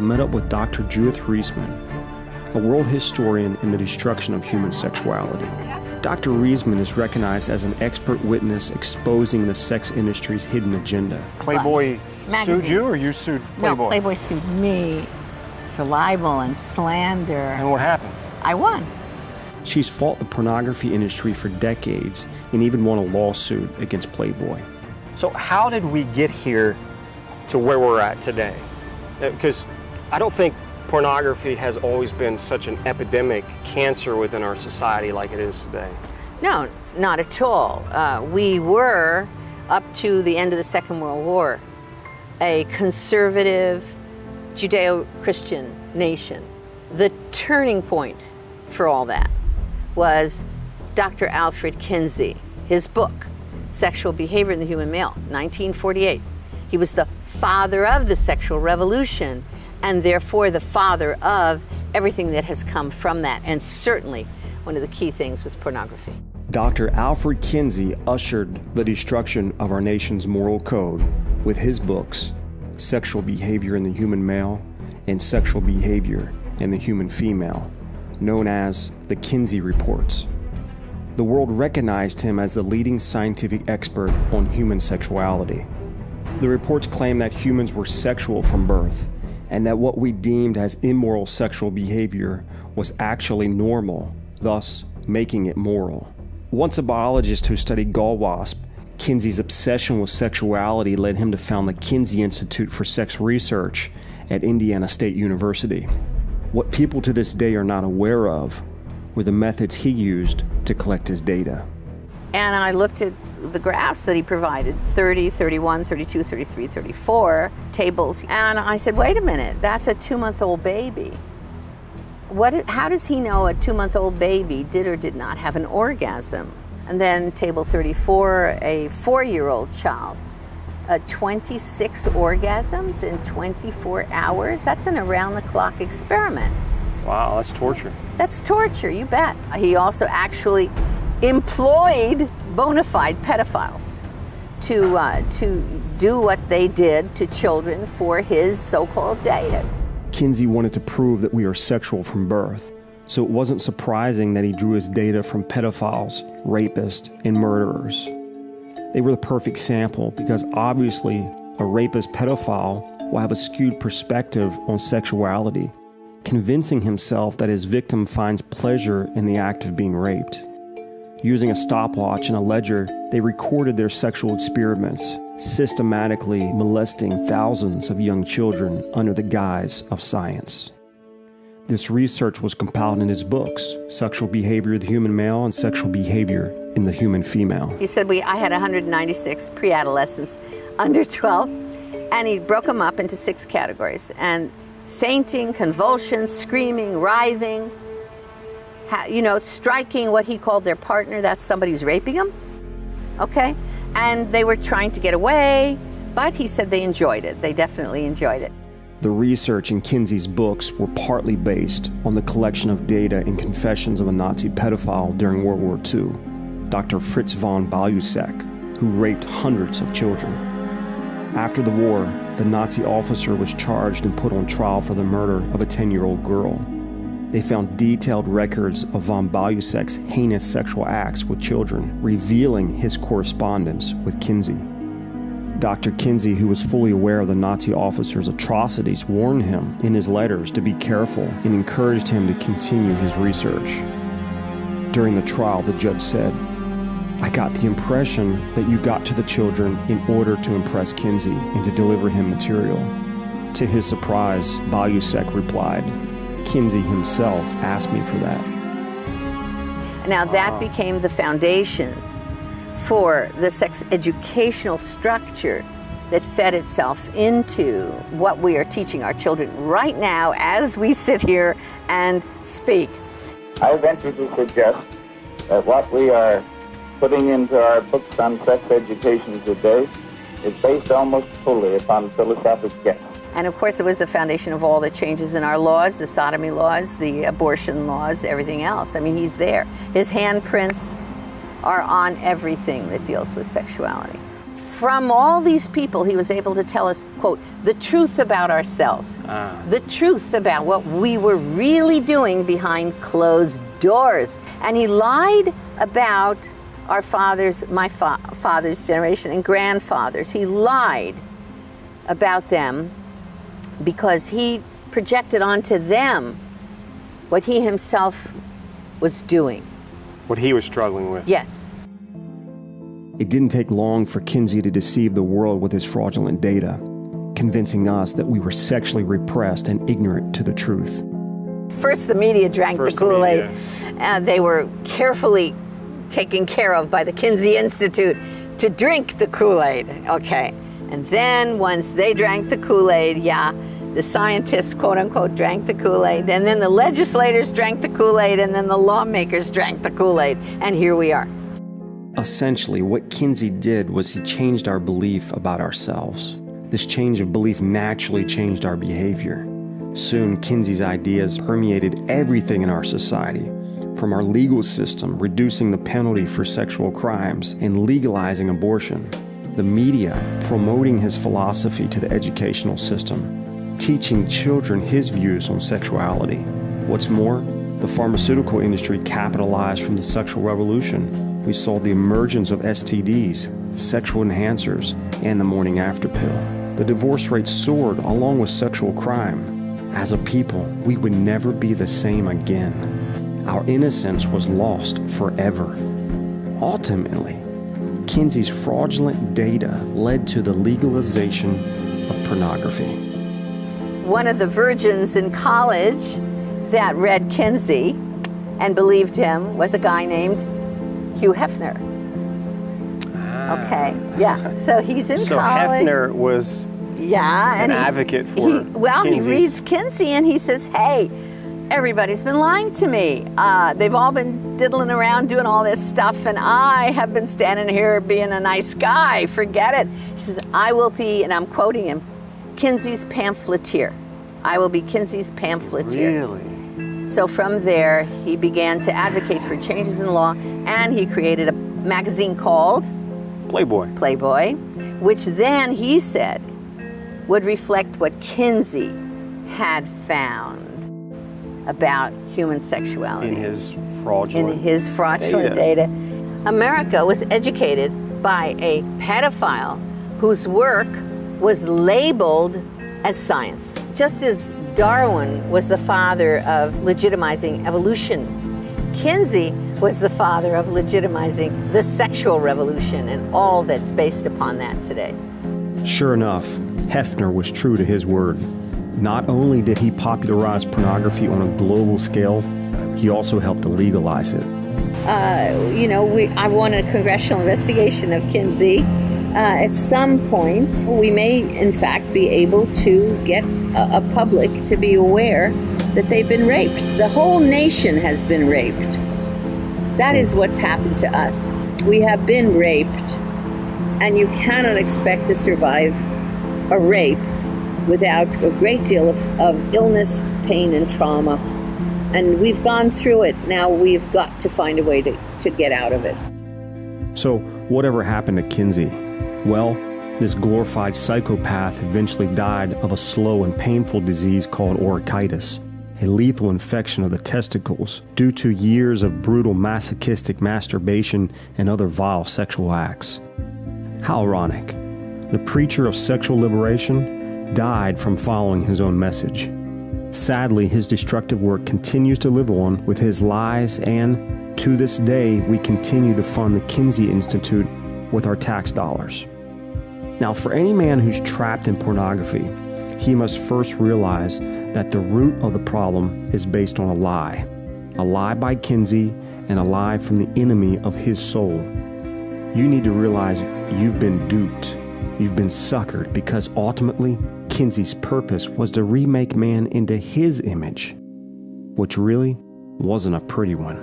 I met up with Dr. Judith Reisman, a world historian in the destruction of human sexuality. Dr. Reisman is recognized as an expert witness exposing the sex industry's hidden agenda. Playboy Magazine. sued you, or you sued Playboy? No, Playboy sued me for libel and slander. And what happened? I won. She's fought the pornography industry for decades and even won a lawsuit against Playboy. So how did we get here to where we're at today? Because I don't think pornography has always been such an epidemic cancer within our society like it is today. No, not at all. We were, up to the end of the Second World War, a conservative Judeo-Christian nation. The turning point for all that was Dr. Alfred Kinsey, his book, Sexual Behavior in the Human Male, 1948. He was the father of the sexual revolution, and therefore the father of everything that has come from that. And certainly one of the key things was pornography. Dr. Alfred Kinsey ushered the destruction of our nation's moral code with his books, Sexual Behavior in the Human Male and Sexual Behavior in the Human Female, known as the Kinsey Reports. The world recognized him as the leading scientific expert on human sexuality. The reports claimed that humans were sexual from birth, and that what we deemed as immoral sexual behavior was actually normal, thus making it moral. Once a biologist who studied gall wasp, Kinsey's obsession with sexuality led him to found the Kinsey Institute for Sex Research at Indiana State University. What people to this day are not aware of were the methods he used to collect his data. And I looked at the graphs that he provided, 30, 31, 32, 33, 34 tables. And I said, wait a minute, that's a 2-month-old baby. How does he know a 2-month-old baby did or did not have an orgasm? And then table 34, a 4-year-old child, 26 orgasms in 24 hours. That's an around-the-clock experiment. Wow, that's torture. That's torture, you bet. He also actually employed bona fide pedophiles to do what they did to children for his so-called data. Kinsey wanted to prove that we are sexual from birth, so it wasn't surprising that he drew his data from pedophiles, rapists, and murderers. They were the perfect sample because obviously a rapist pedophile will have a skewed perspective on sexuality, convincing himself that his victim finds pleasure in the act of being raped. Using a stopwatch and a ledger, they recorded their sexual experiments, systematically molesting thousands of young children under the guise of science. This research was compiled in his books, Sexual Behavior of the Human Male and Sexual Behavior in the Human Female. He said I had 196 pre-adolescents under 12, and he broke them up into 6 categories. And fainting, convulsions, screaming, writhing, striking what he called their partner, that's somebody who's raping them, okay? And they were trying to get away, but he said they enjoyed it. They definitely enjoyed it. The research in Kinsey's books were partly based on the collection of data and confessions of a Nazi pedophile during World War II, Dr. Fritz von Balusek, who raped hundreds of children. After the war, the Nazi officer was charged and put on trial for the murder of a 10-year-old girl. They found detailed records of von Balusek's heinous sexual acts with children, revealing his correspondence with Kinsey. Dr. Kinsey, who was fully aware of the Nazi officer's atrocities, warned him in his letters to be careful and encouraged him to continue his research. During the trial, the judge said, "I got the impression that you got to the children in order to impress Kinsey and to deliver him material." To his surprise, Balusek replied, "Kinsey himself asked me for that." Now that became the foundation for the sex educational structure that fed itself into what we are teaching our children right now as we sit here and speak. I venture to suggest that what we are putting into our books on sex education today is based almost fully upon philosophic guess. And of course it was the foundation of all the changes in our laws, the sodomy laws, the abortion laws, everything else. I mean, he's there. His handprints are on everything that deals with sexuality. from all these people, he was able to tell us, quote, the truth about ourselves, the truth about what we were really doing behind closed doors. And he lied about our fathers, my father's generation and grandfathers. He lied about them because he projected onto them what he himself was doing. What he was struggling with. Yes. It didn't take long for Kinsey to deceive the world with his fraudulent data, convincing us that we were sexually repressed and ignorant to the truth. First, the media drank the Kool-Aid. They were carefully taken care of by the Kinsey Institute to drink the Kool-Aid, okay? And then once they drank the Kool-Aid, the scientists, quote unquote, drank the Kool-Aid, and then the legislators drank the Kool-Aid, and then the lawmakers drank the Kool-Aid, and here we are. Essentially, what Kinsey did was he changed our belief about ourselves. This change of belief naturally changed our behavior. Soon, Kinsey's ideas permeated everything in our society, from our legal system reducing the penalty for sexual crimes and legalizing abortion, the media promoting his philosophy to the educational system, teaching children his views on sexuality. What's more, the pharmaceutical industry capitalized from the sexual revolution. We saw the emergence of STDs, sexual enhancers, and the morning after pill. The divorce rate soared along with sexual crime. As a people, we would never be the same again. Our innocence was lost forever. Ultimately, Kinsey's fraudulent data led to the legalization of pornography. One of the virgins in college that read Kinsey and believed him was a guy named Hugh Hefner. Okay, so he's in college. So Hefner was an advocate for Kinsey's. He reads Kinsey and he says, hey, everybody's been lying to me. They've all been diddling around doing all this stuff, and I have been standing here being a nice guy. Forget it. He says, I will be, and I'm quoting him, Kinsey's pamphleteer. I will be Kinsey's pamphleteer. Really? So from there, he began to advocate for changes in law, and he created a magazine called Playboy, which then he said would reflect what Kinsey had found about human sexuality. In his fraudulent data. America was educated by a pedophile whose work was labeled as science. Just as Darwin was the father of legitimizing evolution, Kinsey was the father of legitimizing the sexual revolution and all that's based upon that today. Sure enough, Hefner was true to his word. Not only did he popularize pornography on a global scale, he also helped to legalize it. I want a congressional investigation of Kinsey. At some point, we may, in fact, be able to get a public to be aware that they've been raped. The whole nation has been raped. That is what's happened to us. We have been raped, and you cannot expect to survive a rape without a great deal of illness, pain, and trauma. And we've gone through it. Now we've got to find a way to get out of it. So whatever happened to Kinsey? Well, this glorified psychopath eventually died of a slow and painful disease called orchitis, a lethal infection of the testicles due to years of brutal masochistic masturbation and other vile sexual acts. How ironic. The preacher of sexual liberation died from following his own message. Sadly, his destructive work continues to live on with his lies, and to this day, we continue to fund the Kinsey Institute with our tax dollars. Now, for any man who's trapped in pornography, he must first realize that the root of the problem is based on a lie by Kinsey and a lie from the enemy of his soul. You need to realize you've been duped. You've been suckered because ultimately, Kinsey's purpose was to remake man into his image, which really wasn't a pretty one.